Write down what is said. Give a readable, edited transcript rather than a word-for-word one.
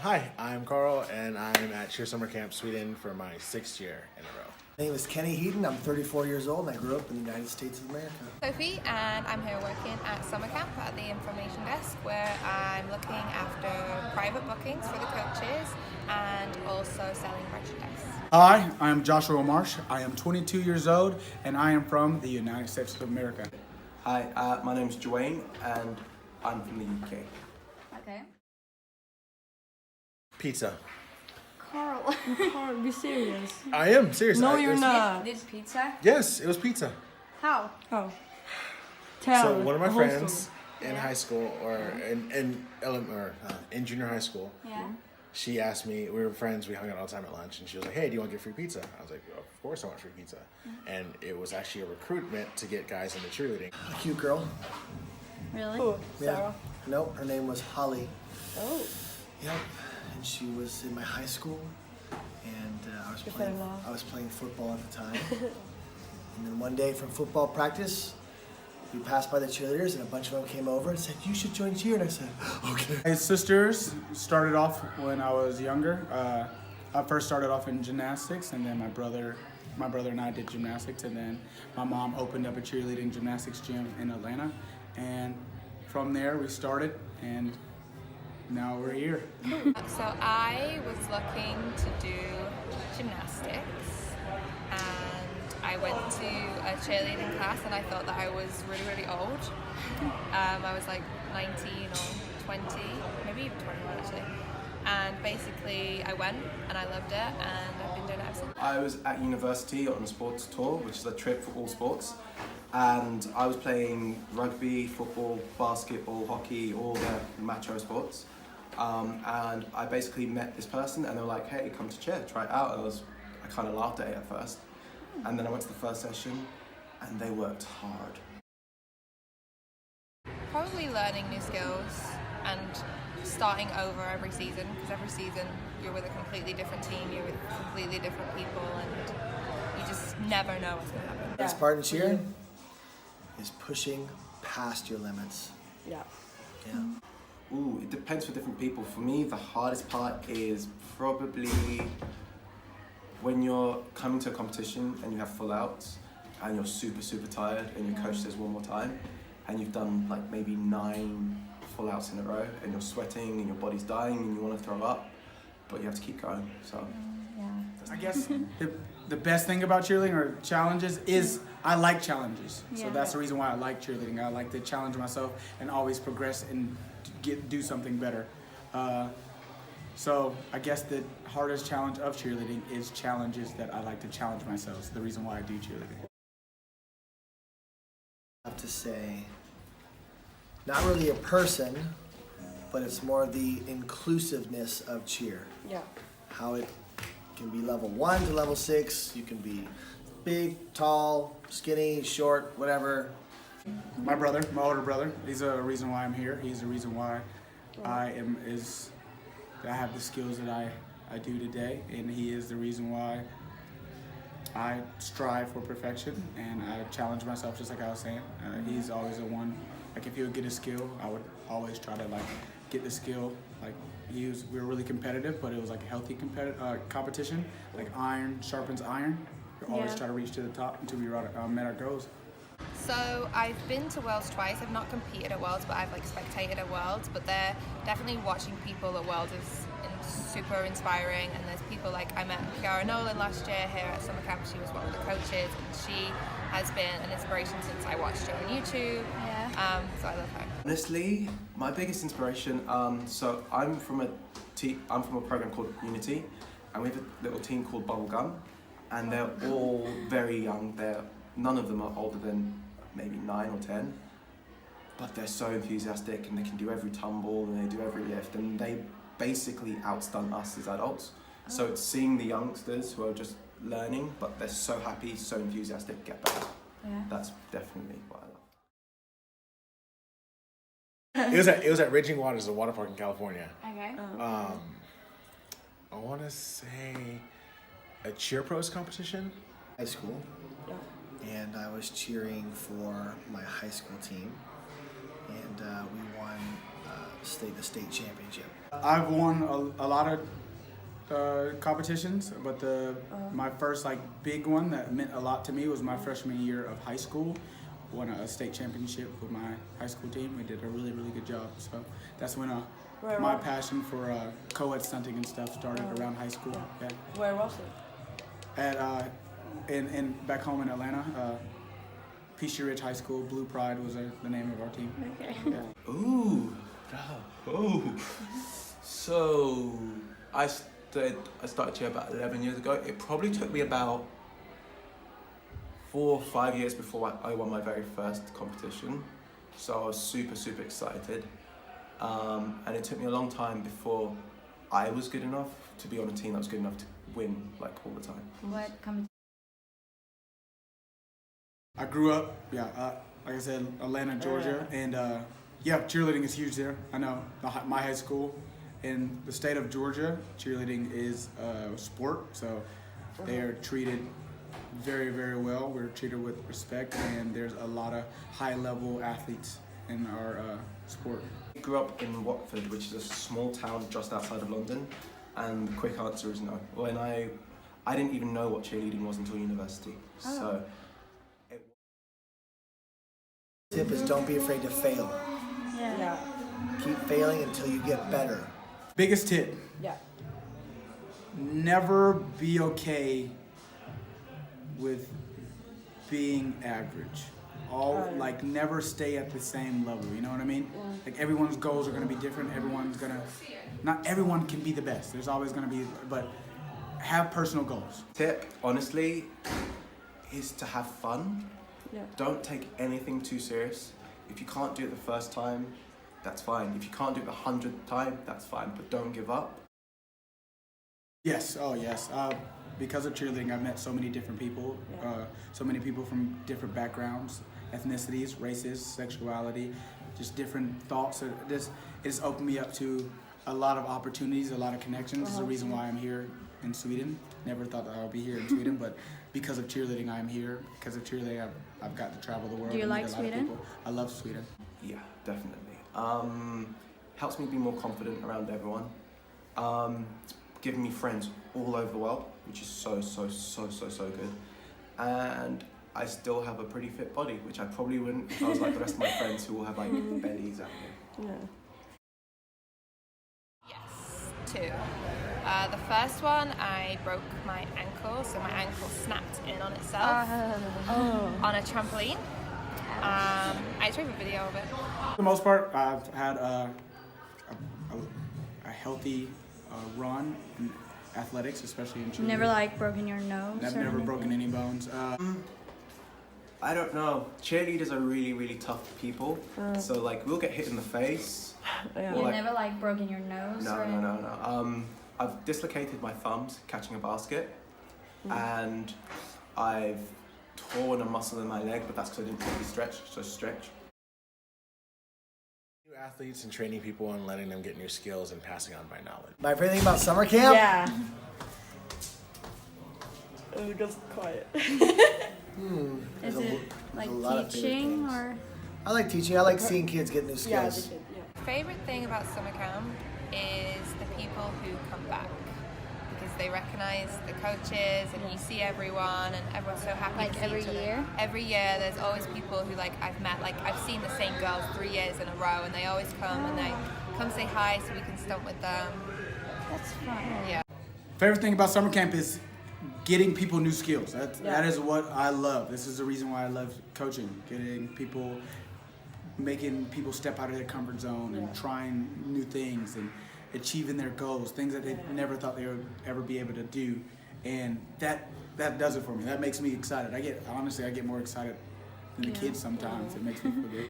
Hi, I'm Carl, and I'm at Cheer Summer Camp Sweden for my 6th year in a row. My name is Kenny Heaton. I'm 34 years old and I grew up in the United States of America. Sophie, and I'm here working at summer camp at the information desk where I'm looking after private bookings for the coaches and also selling merchandise. Hi, I am Joshua Marsh. I am 22 years old and I am from the United States of America. Hi, my name's Gerwain and I'm from the UK. Okay. Pizza. Carl. Carl, be serious. I am serious. No, I- you're it's- not. This pizza? Yes, it was pizza. How? Oh. Tell So one of my the whole friends in Yeah. high school, or in junior high school, Yeah. she asked me. We were friends. We hung out all the time at lunch, and she was like, "Hey, do you want to get free pizza?" I was like, "Of course, I want free pizza." And it was actually a recruitment to get guys into cheerleading. A cute girl. Really? Who? Yeah. Sarah? Nope, her name was Holly. Oh. Yep. And she was in my high school. And You fell in love. I was playing football at the time. And then one day from football practice, we passed by the cheerleaders and a bunch of them came over and said, "You should join cheer." And I said, "Okay." My sisters started off when I was younger. I first started off in gymnastics, and then my brother and I did gymnastics, and then my mom opened up a cheerleading gymnastics gym in Atlanta, and from there we started, and now we're here. So I was looking to do gymnastics and I went to a cheerleading class and I thought that I was really, really old. I was like 19 or 20, maybe even 21 actually. And basically I went and I loved it and I've been doing it ever since. I was at university on a sports tour, which is a trip for all sports, and I was playing rugby, football, basketball, hockey, all the macho sports. And I basically met this person and they were like, "Hey, come to cheer, try it out." And I kind of laughed at it at first. And then I went to the first session and they worked hard. Probably learning new skills and starting over every season, because every season you're with a completely different team, you're with completely different people, and you just never know what's going to happen. The best part in cheer is pushing past your limits. Yeah. Yeah. Ooh, it depends for different people. For me, the hardest part is probably when you're coming to a competition and you have full outs and you're super, super tired and your coach says one more time and you've done like maybe 9 full outs in a row and you're sweating and your body's dying and you want to throw up, but you have to keep going. So I guess the best thing about cheerleading or challenges is I like challenges. So Yeah. that's the reason why I like cheerleading. I like to challenge myself and always progress and do something better. So I guess the hardest challenge of cheerleading is challenges that I like to challenge myself. It's the reason why I do cheerleading. I have to say, not really a person, but it's more the inclusiveness of cheer. Yeah. How it can be level 1 to level 6. You can be big, tall, skinny, short, whatever. My older brother, he's a reason why I'm here. He's the reason why I have the skills that I do today, and he is the reason why I strive for perfection and I challenge myself, just like I was saying. He's always the one, like if he would get a skill, I would always try to like get the skill. Like we were really competitive, but it was like a healthy competition, like iron sharpens iron. We always Yeah. try to reach to the top until we met our goals. So I've been to Worlds twice. I've not competed at Worlds, but I've like spectated at Worlds. But they're definitely watching people at Worlds is super inspiring. And there's people like I met Kiara Nolan last year here at summer camp. She was one of the coaches, and she has been an inspiration since I watched her on YouTube. Yeah. So I love her. honestly, my biggest inspiration, so I'm from a program called Unity, and we have a little team called Bubblegum, and they're all very young. None of them are older than maybe 9 or 10, but they're so enthusiastic and they can do every tumble and they do every lift, and they basically outstunt us as adults. So it's seeing the youngsters who are just learning, but they're so happy, so enthusiastic, get better. Yeah. That's definitely what I love. It was at Raging Waters, a water park in California. Okay. I want to say a cheer pros competition. High school. Yeah. And I was cheering for my high school team. And we won the state championship? I've won a lot of competitions, but my first like big one that meant a lot to me was my freshman year of high school. Won a state championship with my high school team. We did a really good job. So that's when my passion for co-ed stunting and stuff started around high school. Yeah. Where was it? At in back home in Atlanta, Peachtree Ridge High School. Blue Pride was the name of our team. Okay. Yeah. Ooh. Oh. So I started here about 11 years ago. It probably took me about 4 or 5 years before I won my very first competition. So I was super excited. And it took me a long time before I was good enough to be on a team that was good enough to win like all the time. What comes? I grew up, like I said, Atlanta, Georgia, and cheerleading is huge there. I know my high school in the state of Georgia, cheerleading is a sport, so they are treated very well. We're treated with respect, and there's a lot of high-level athletes in our sport. I grew up in Watford, which is a small town just outside of London, and the quick answer is no. When I didn't even know what cheerleading was until university. So. Tip is don't be afraid to fail. Yeah. Keep failing until you get better. Biggest tip, Yeah. never be okay with being average. Like never stay at the same level, you know what I mean? Like everyone's goals are gonna be different, not everyone can be the best. There's always gonna be, but have personal goals. Tip, honestly, is to have fun. Yeah. Don't take anything too serious. If you can't do it the first time, that's fine. If you can't do it the 100th time, that's fine, but don't give up. Yes, oh yes. Because of cheerleading, I've met so many different people, so many people from different backgrounds, ethnicities, races, sexuality, just different thoughts. It's opened me up to a lot of opportunities, a lot of connections. This is the reason why I'm here in Sweden. Never thought that I would be here in Sweden, but because of cheerleading, I'm here. Because of cheerleading, I've got to travel the world. Do you and meet like a lot of Sweden? people. I love Sweden. Yeah, definitely. Helps me be more confident around everyone. Giving me friends all over the world, which is so good. And I still have a pretty fit body, which I probably wouldn't if I was like the rest of my friends who all have like bellies out here. Yeah. Yes, 2. The first one, I broke my ankle, so my ankle snapped in on itself on a trampoline. I just have a video of it. For the most part, I've had a healthy run in athletics, especially in cheerleading. Never like broken your nose. I've or never anything? broken any bones. I don't know. Cheerleaders are really tough people. So like we'll get hit in the face. Yeah. You Like- never like broken your nose. or anything? No. I've dislocated my thumbs catching a basket, and I've torn a muscle in my leg, but that's because I didn't properly stretch. New athletes and training people and letting them get new skills and passing on my knowledge. My favorite thing about summer camp? Yeah. Oh, just quiet. Is it like a lot of favorite teaching things. or? I like teaching. I like seeing kids get new Yeah, skills. the kid, yeah. Favorite thing about summer camp is the people who come back, because they recognize the coaches and you see everyone and everyone's so happy Like to see every each other. year? Every year there's always people who like I've met, like I've seen the same girls 3 years in a row, and they always come and they come say hi so we can stunt with them. That's fun. Yeah. Favorite thing about summer camp is getting people new skills. That is what I love. This is the reason why I love coaching. Making people step out of their comfort zone and trying new things and achieving their goals, things that they never thought they would ever be able to do. And that does it for me. That makes me excited. I get more excited than the kids sometimes. It makes me feel good.